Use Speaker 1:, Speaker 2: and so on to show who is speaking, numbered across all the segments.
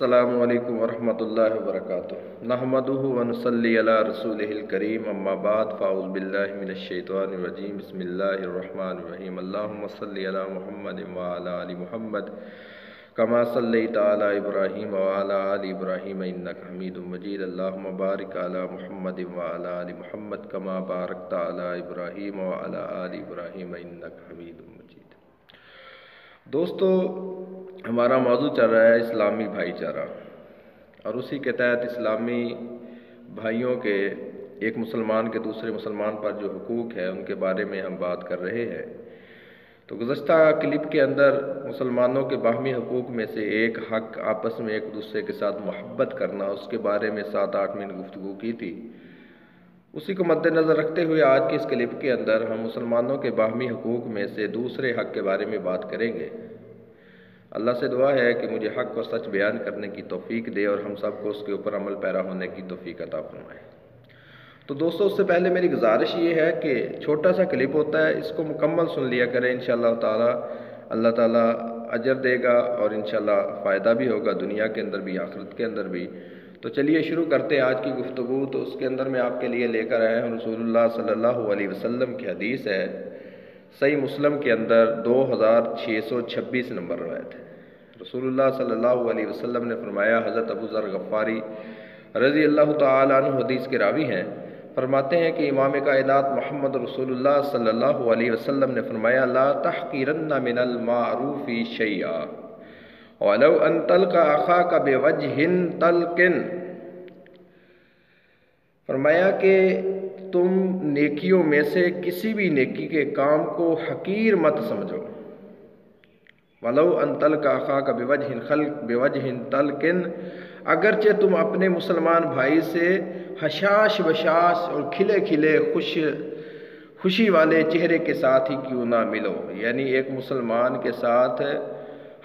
Speaker 1: السلام علیکم ورحمۃ اللہ وبرکاتہ نحمدہ ونصلی علی رسولہ الکریم اما بعد فاعوذ باللہ من الشیطان الرجیم بسم اللہ الرحمن الرحیم اللہم صلی علی محمد وعلی آل محمد کما صلیت علی ابراہیم وعلی آل ابراہیم انک حمید مجید اللہم بارک علی محمد وعلی آل محمد کما بارکت علی ابراہیم وعلی آل ابراہیم انک حمید مجید۔ دوستو، ہمارا موضوع چل رہا ہے اسلامی بھائی چارہ، اور اسی کے تحت اسلامی بھائیوں کے ایک مسلمان کے دوسرے مسلمان پر جو حقوق ہے ان کے بارے میں ہم بات کر رہے ہیں۔ تو گزشتہ کلپ کے اندر مسلمانوں کے باہمی حقوق میں سے ایک حق آپس میں ایک دوسرے کے ساتھ محبت کرنا، اس کے بارے میں 7-8 منٹ گفتگو کی تھی۔ اسی کو مد نظر رکھتے ہوئے آج کے اس کلپ کے اندر ہم مسلمانوں کے باہمی حقوق میں سے دوسرے حق کے بارے میں بات کریں گے۔ اللہ سے دعا ہے کہ مجھے حق و سچ بیان کرنے کی توفیق دے اور ہم سب کو اس کے اوپر عمل پیرا ہونے کی توفیق عطا فرمائے۔ تو دوستو، اس سے پہلے میری گزارش یہ ہے کہ چھوٹا سا کلپ ہوتا ہے، اس کو مکمل سن لیا کریں، انشاءاللہ تعالی اللہ تعالی اجر دے گا اور انشاءاللہ فائدہ بھی ہوگا دنیا کے اندر بھی آخرت کے اندر بھی۔ تو چلیے شروع کرتے ہیں آج کی گفتگو۔ تو اس کے اندر میں آپ کے لیے لے کر آیا ہوں رسول اللہ صلی اللہ علیہ وسلم کی حدیث ہے، صحیح مسلم کے اندر 2626 نمبر روایت ہے۔ رسول اللہ صلی اللہ علیہ وسلم نے فرمایا، حضرت ابو ذر غفاری رضی اللہ تعالیٰ عنہ حدیث کے راوی ہیں، فرماتے ہیں کہ امام کائنات محمد رسول اللہ صلی اللہ علیہ وسلم نے فرمایا، لا تحقرن من المعروف شیئا ولو ان تلقى اخاك بوجه طلق۔ فرمایا کہ تم نیکیوں میں سے کسی بھی نیکی کے کام کو حقیر مت سمجھو، وَلَوْ أَن تَلْقَى أَخَاكَ بِوَجْهٍ طَلْقٍ، اگرچہ تم اپنے مسلمان بھائی سے حشاش بشاش اور کھلے کھلے خوشی والے چہرے کے ساتھ ہی کیوں نہ ملو، یعنی ایک مسلمان کے ساتھ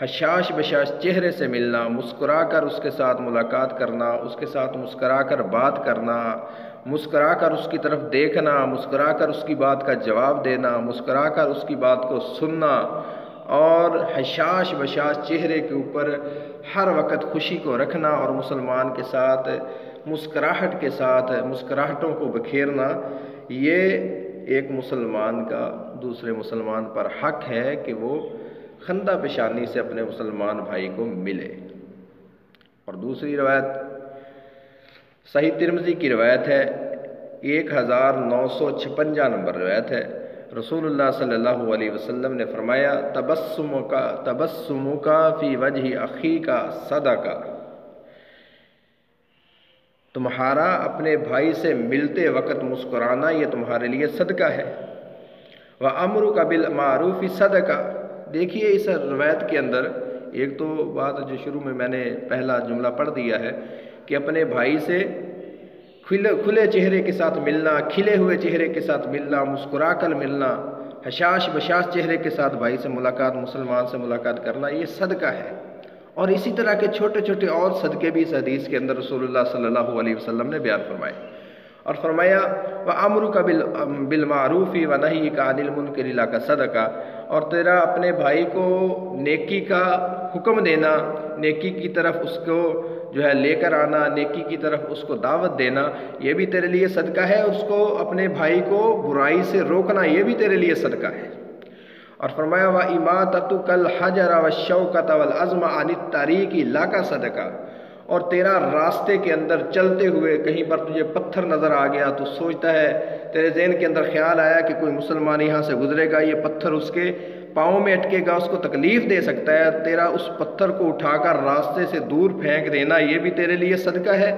Speaker 1: حشاش بشاش چہرے سے ملنا، مسکرا کر اس کے ساتھ ملاقات کرنا، اس کے ساتھ مسکرا کر بات کرنا، مسکرا کر اس کی طرف دیکھنا، مسکرا کر اس کی بات کا جواب دینا، مسکرا کر اس کی بات کو سننا، اور حشاش بشاش چہرے کے اوپر ہر وقت خوشی کو رکھنا اور مسلمان کے ساتھ مسکراہٹ کے ساتھ مسکراہٹوں کو بکھیرنا، یہ ایک مسلمان کا دوسرے مسلمان پر حق ہے کہ وہ خندہ پیشانی سے اپنے مسلمان بھائی کو ملے۔ اور دوسری روایت صحیح ترمذی کی روایت ہے، 1956 نمبر روایت ہے، رسول اللہ صلی اللہ علیہ وسلم نے فرمایا، تبسمک فی وجہ اخیک صدقہ، تمہارا اپنے بھائی سے ملتے وقت مسکرانا یہ تمہارے لیے صدقہ ہے، وَأَمْرُكَ بِالْمَعْرُوفِ صدقہ۔ دیکھیے اس روایت کے اندر ایک تو بات جو شروع میں نے پہلا جملہ پڑھ دیا ہے کہ اپنے بھائی سے کھلے چہرے کے ساتھ ملنا، کھلے ہوئے چہرے کے ساتھ ملنا، مسکرا کر ملنا، حشاش بشاش چہرے کے ساتھ بھائی سے ملاقات، مسلمان سے ملاقات کرنا، یہ صدقہ ہے۔ اور اسی طرح کے چھوٹے چھوٹے اور صدقے بھی اس حدیث کے اندر رسول اللہ صلی اللہ علیہ وسلم نے بیان فرمائے، اور فرمایا، وَأَمْرُكَ بِالْمَعْرُوفِ وَنَهْيِكَ عَنِ الْمُنكَرِ لَكَ صَدَقَہ، اور تیرا اپنے بھائی کو نیکی کا حکم دینا، نیکی کی طرف اس کو لے کر آنا، نیکی کی طرف اس کو دعوت دینا، یہ بھی تیرے لیے صدقہ ہے، اور اس کو اپنے بھائی کو برائی سے روکنا یہ بھی تیرے لیے صدقہ ہے۔ اور فرمایا، وَإِمَاطَتُكَ الْحَجَرَ وَالشَّوْكَةَ وَالْعَزْمَ عَنِ الطَّرِيقِ لَكَ صَدَقَہ، اور تیرا راستے کے اندر چلتے ہوئے کہیں پر تجھے پتھر نظر آ گیا تو سوچتا ہے، تیرے ذہن کے اندر خیال آیا کہ کوئی مسلمان یہاں سے گزرے گا، یہ پتھر اس کے پاؤں میں اٹکے گا، اس کو تکلیف دے سکتا ہے، تیرا اس پتھر کو اٹھا کر راستے سے دور پھینک دینا یہ بھی تیرے لیے صدقہ ہے۔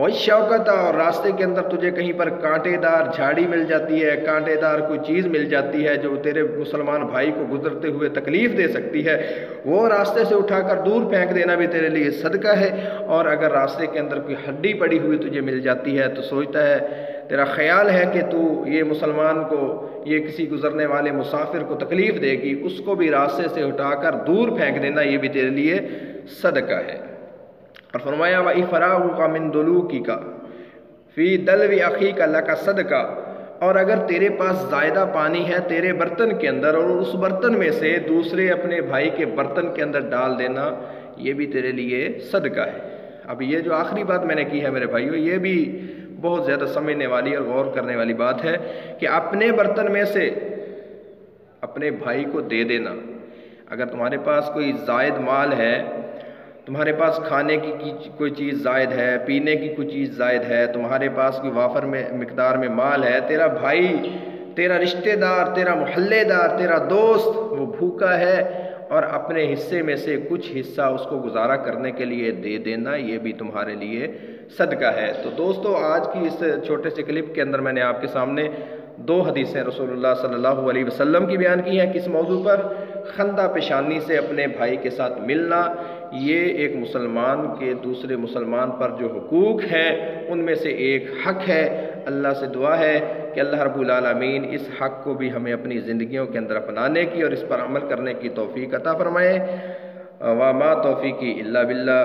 Speaker 1: اور شوکت، اور راستے کے اندر تجھے کہیں پر کانٹے دار جھاڑی مل جاتی ہے، کانٹے دار کوئی چیز مل جاتی ہے جو تیرے مسلمان بھائی کو گزرتے ہوئے تکلیف دے سکتی ہے، وہ راستے سے اٹھا کر دور پھینک دینا بھی تیرے لیے صدقہ ہے۔ اور اگر راستے کے اندر کوئی ہڈی پڑی ہوئی تجھے مل جاتی ہے تو سوچتا ہے، تیرا خیال ہے کہ تو یہ مسلمان کو، یہ کسی گزرنے والے مسافر کو تکلیف دے گی، اس کو بھی راستے سے اٹھا کر دور پھینک دینا یہ بھی تیرے لیے صدقہ ہے۔ اور فرمایا، وَإِفْرَاغُكَ مِن دُلُوكِكَ فِي دَلْوِ أَخِيكَ لَكَ صَدقہ، اور اگر تیرے پاس زائدہ پانی ہے تیرے برتن کے اندر اور اس برتن میں سے دوسرے اپنے بھائی کے برتن کے اندر ڈال دینا یہ بھی تیرے لیے صدقہ ہے۔ اب یہ جو آخری بات میں نے کی ہے میرے بھائیوں، یہ بھی بہت زیادہ سمجھنے والی اور غور کرنے والی بات ہے کہ اپنے برتن میں سے اپنے بھائی کو دے دینا۔ اگر تمہارے پاس کوئی زائد مال ہے، تمہارے پاس کھانے کی کوئی چیز زائد ہے، پینے کی کوئی چیز زائد ہے، تمہارے پاس کوئی وافر میں مقدار میں مال ہے، تیرا بھائی، تیرا رشتہ دار، تیرا محلے دار، تیرا دوست وہ بھوکا ہے، اور اپنے حصے میں سے کچھ حصہ اس کو گزارا کرنے کے لیے دے دینا، یہ بھی تمہارے لیے صدقہ ہے۔ تو دوستو، آج کی اس چھوٹے سے کلپ کے اندر میں نے آپ کے سامنے 2 حدیثیں رسول اللہ صلی اللہ علیہ وسلم کی بیان کی ہیں۔ کس موضوع پر؟ خندہ پیشانی سے اپنے بھائی کے ساتھ ملنا، یہ ایک مسلمان کے دوسرے مسلمان پر جو حقوق ہیں ان میں سے ایک حق ہے۔ اللہ سے دعا ہے کہ اللہ رب العالمین اس حق کو بھی ہمیں اپنی زندگیوں کے اندر اپنانے کی اور اس پر عمل کرنے کی توفیق عطا فرمائے۔ وما توفیقی الا باللہ۔